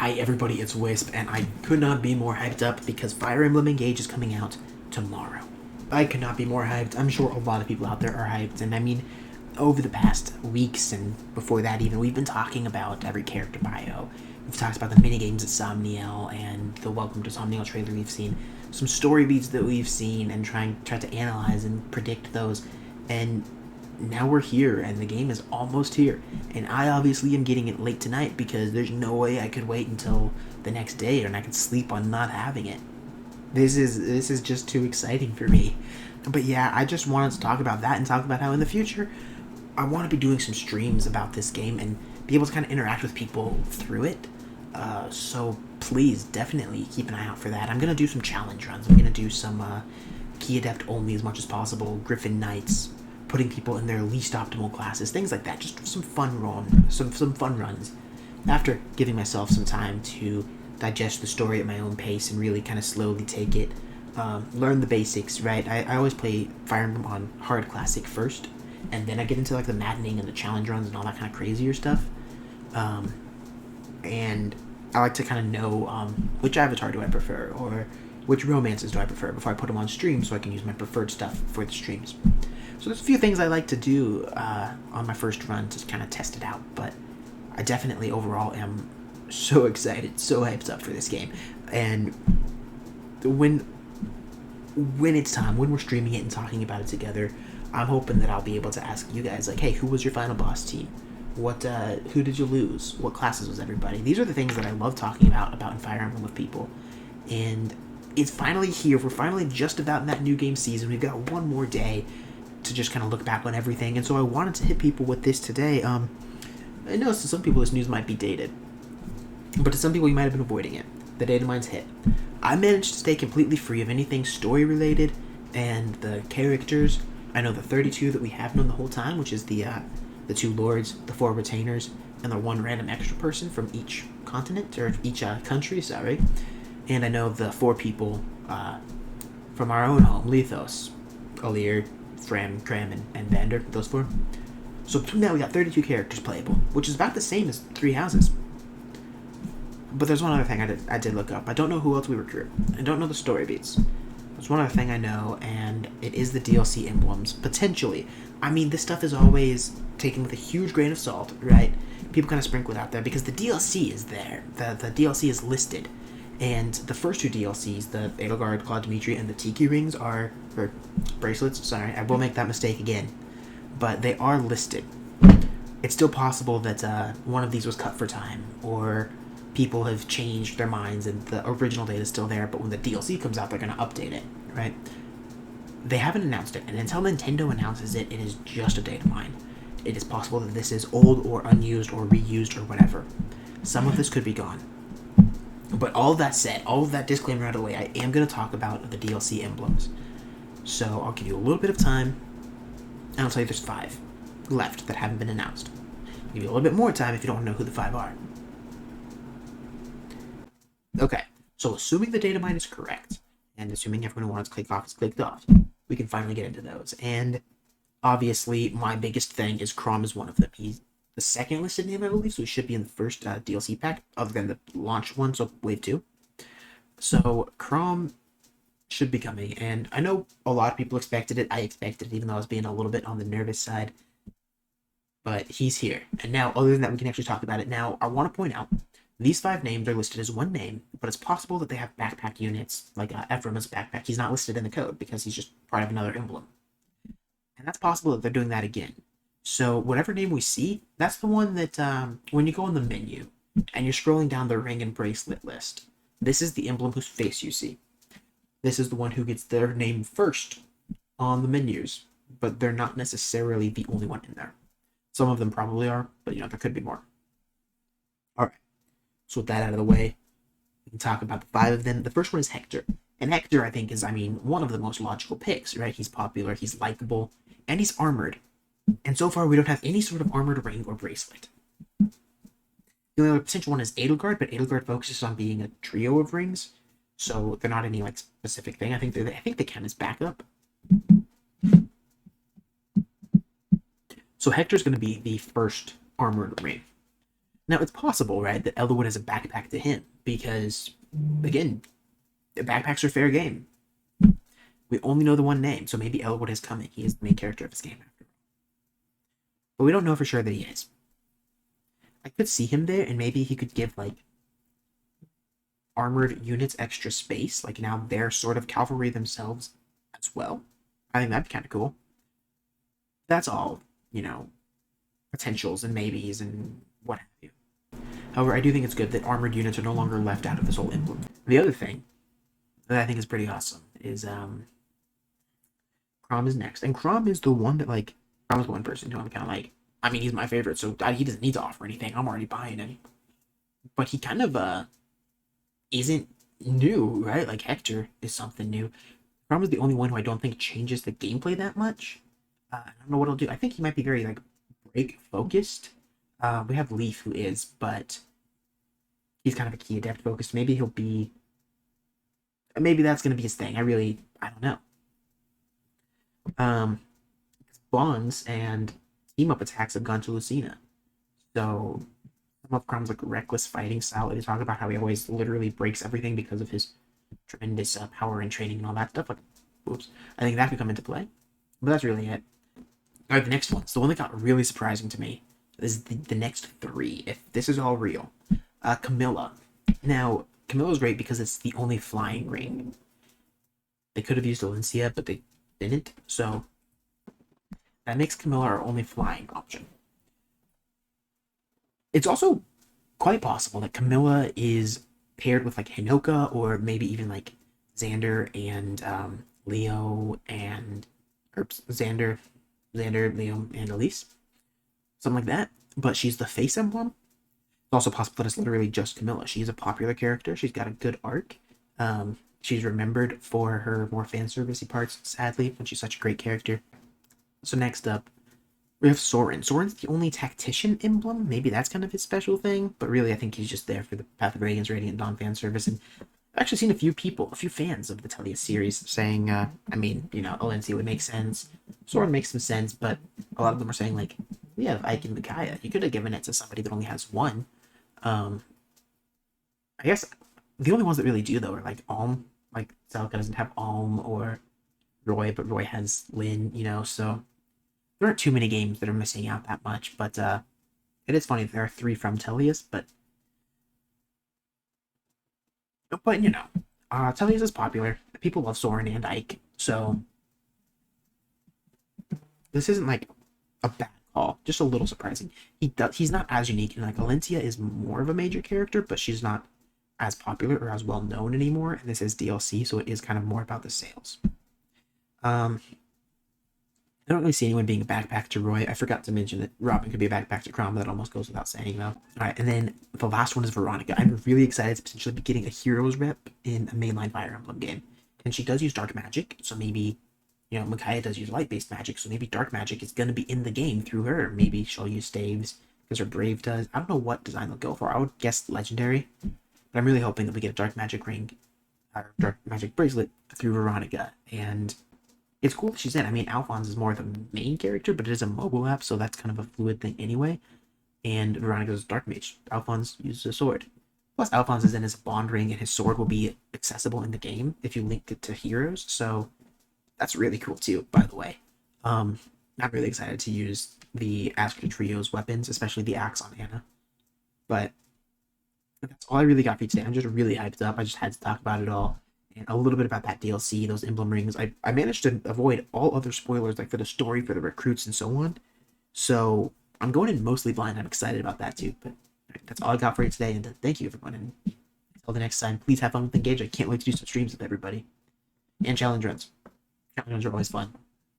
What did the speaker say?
Hi everybody, it's Wisp, and I could not be more hyped up because Fire Emblem Engage is coming out tomorrow. I could not be more hyped. I'm sure a lot of people out there are hyped, and I mean, over the past weeks and before that even, we've been talking about every character bio. We've talked about the minigames at Somniel and the Welcome to Somniel trailer we've seen, some story beats that we've seen, and tried to analyze and predict those, and now we're here and the game is almost here, and I obviously am getting it late tonight because there's no way I could wait until the next day and I could sleep on not having it. This is just too exciting for me. But yeah, I just wanted to talk about that and talk about how in the future I want to be doing some streams about this game and be able to kind of interact with people through it. So please definitely keep an eye out for that. I'm gonna do some challenge runs. I'm gonna do some key adept only as much as possible, Griffin Knights, putting people in their least optimal classes, things like that. Just some fun runs. After giving myself some time to digest the story at my own pace and really kind of slowly take it, learn the basics. Right, I always play Fire Emblem on hard classic first, and then I get into like the maddening and the challenge runs and all that kind of crazier stuff. And I like to kind of know which avatar do I prefer or which romances do I prefer before I put them on stream so I can use my preferred stuff for the streams. So there's a few things I like to do on my first run to kind of test it out, but I definitely overall am so excited, so hyped up for this game. And when it's time, when we're streaming it and talking about it together, I'm hoping that I'll be able to ask you guys, like, hey, who was your final boss team? Who did you lose? What classes was everybody? These are the things that I love talking about in Fire Emblem with people. And it's finally here. We're finally just about in that new game season. We've got one more day to just kind of look back on everything. And so I wanted to hit people with this today. I know to some people this news might be dated, but to some people you might have been avoiding it. The data mine's hit. I managed to stay completely free of anything story related, and the characters, I know the 32 that we have known the whole time, which is the 2 lords, the 4 retainers, and the 1 random extra person from each continent, or each country, sorry. And I know the 4 people from our own home, Lethos, Alir, Fram, Tram, and Vander, those 4. So between that, we got 32 characters playable, which is about the same as 3 houses. But there's one other thing I did look up. I don't know who else we recruit. I don't know the story beats. There's one other thing I know, and it is the DLC emblems, potentially. I mean, this stuff is always taken with a huge grain of salt, right? People kind of sprinkle it out there because the DLC is there. The DLC is listed. And the first 2 DLCs, the Edelgard, Claude Dimitri, and the Tiki rings or bracelets, sorry, I will make that mistake again. But they are listed. It's still possible that one of these was cut for time, or people have changed their minds and the original data is still there, but when the DLC comes out, they're going to update it, right? They haven't announced it, and until Nintendo announces it, it is just a data mine. It is possible that this is old or unused or reused or whatever. Some of this could be gone. But all of that said, all of that disclaimer out of the way, I am going to talk about the DLC emblems. So I'll give you a little bit of time, and I'll tell you there's 5 left that haven't been announced. I'll give you a little bit more time if you don't want to know who the 5 are. Okay, so assuming the data mine is correct, and assuming everyone who wants to click off is clicked off, we can finally get into those. And obviously, my biggest thing is Chrom is one of them. He's the second listed name, I believe, so he should be in the first DLC pack, other than the launch one, so Wave 2. So Chrom should be coming, and I know a lot of people expected it. I expected it, even though I was being a little bit on the nervous side. But he's here. And now, other than that, we can actually talk about it. Now, I want to point out, these 5 names are listed as one name, but it's possible that they have backpack units, like Ephraim's backpack. He's not listed in the code because he's just part of another emblem. And that's possible that they're doing that again. So whatever name we see, that's the one that when you go in the menu and you're scrolling down the ring and bracelet list, this is the emblem whose face you see. This is the one who gets their name first on the menus, but they're not necessarily the only one in there. Some of them probably are, but there could be more. All right. So with that out of the way, we can talk about the 5 of them. The first one is Hector. And Hector, I think, is, one of the most logical picks, right? He's popular, he's likable, and he's armored. And so far, we don't have any sort of armored ring or bracelet. The only other potential one is Edelgard, but Edelgard focuses on being a trio of rings, so they're not any specific thing. I think they count as backup. So Hector's going to be the first armored ring. Now, it's possible, right, that Elderwood is a backpack to him, because, again, the backpacks are fair game. We only know the one name, so maybe Elwood is coming. He is the main character of this game, after all. But we don't know for sure that he is. I could see him there, and maybe he could give, like, armored units extra space. Like, now they're sort of cavalry themselves as well. I think that'd be kind of cool. That's all, you know, potentials and maybes and what have you. However, I do think it's good that armored units are no longer left out of this whole emblem. The other thing that I think is pretty awesome is Crom is next, and Crom is the one that like Crom is one person who I'm kind of like. I mean, he's my favorite, so he doesn't need to offer anything. I'm already buying him, but he kind of isn't new, right? Like Hector is something new. Crom is the only one who I don't think changes the gameplay that much. I don't know what he'll do. I think he might be very like break focused. We have Leaf who is, but he's kind of a key adept focused. Maybe he'll be. Maybe that's gonna be his thing. I don't know. Um, bonds and team up attacks have gone to Lucina. So some of Crom's like reckless fighting style. They talk about how he always literally breaks everything because of his tremendous power and training and all that stuff. Like, oops, I think that could come into play. But that's really it. All right, the next one. So the one that got really surprising to me is the next three. If this is all real, Camilla. Now Camilla's great because it's the only flying ring. They could have used Valencia, but they didn't. So that makes Camilla our only flying option. It's also quite possible that Camilla is paired with like Hinoka or maybe even like Xander and Leo and Xander, Leo, and Elise, something like that. But she's the face emblem. It's also possible that it's literally just Camilla. She's a popular character. She's got a good arc. She's remembered for her more fan servicey parts, sadly, but she's such a great character. So next up, we have Soren. Soren's the only tactician emblem. Maybe that's kind of his special thing, but really I think he's just there for the Path of Radiance, Radiant Dawn fan service. And I've actually seen a few fans of the Telia series saying, Valencia would make sense. Soren makes some sense, but a lot of them are saying, like, yeah, Ike and Micaiah, you could have given it to somebody that only has one. I guess the only ones that really do, though, are like Alm. Like, Celica doesn't have Alm or Roy, but Roy has Lynn, so there aren't too many games that are missing out that much, but it is funny that there are three from Telius, but Telius is popular. People love Soren and Ike, so this isn't like a bad call. Just a little surprising. He's not as unique, and like Valencia is more of a major character, but she's not as popular or as well known anymore. And this is DLC, so it is kind of more about the sales. I don't really see anyone being a backpack to Roy. I forgot to mention that Robin could be a backpack to Crom. That almost goes without saying, though. All right, and then the last one is Veronica. I'm really excited to potentially be getting a Heroes rep in a mainline Fire Emblem game. And she does use Dark Magic, so maybe, Micaiah does use light-based magic, so maybe Dark Magic is going to be in the game through her. Maybe she'll use Staves, because her Brave does. I don't know what design they'll go for. I would guess Legendary. But I'm really hoping that we get a Dark Magic ring, or Dark Magic bracelet through Veronica. And it's cool that she's in. I mean, Alphonse is more the main character, but it is a mobile app, so that's kind of a fluid thing anyway. And Veronica's Dark Mage. Alphonse uses a sword. Plus, Alphonse is in his bond ring, and his sword will be accessible in the game if you link it to heroes. So that's really cool too, by the way. I'm really excited to use the Astro Trio's weapons, especially the axe on Anna. But that's all I really got for you today. I'm just really hyped up. I just had to talk about it all. And a little bit about that DLC, those emblem rings. I managed to avoid all other spoilers, like for the story, for the recruits, and so on. So I'm going in mostly blind. I'm excited about that too. But that's all I got for you today. And thank you, everyone. And until the next time, please have fun with Engage. I can't wait to do some streams with everybody. And challenge runs. Challenge runs are always fun.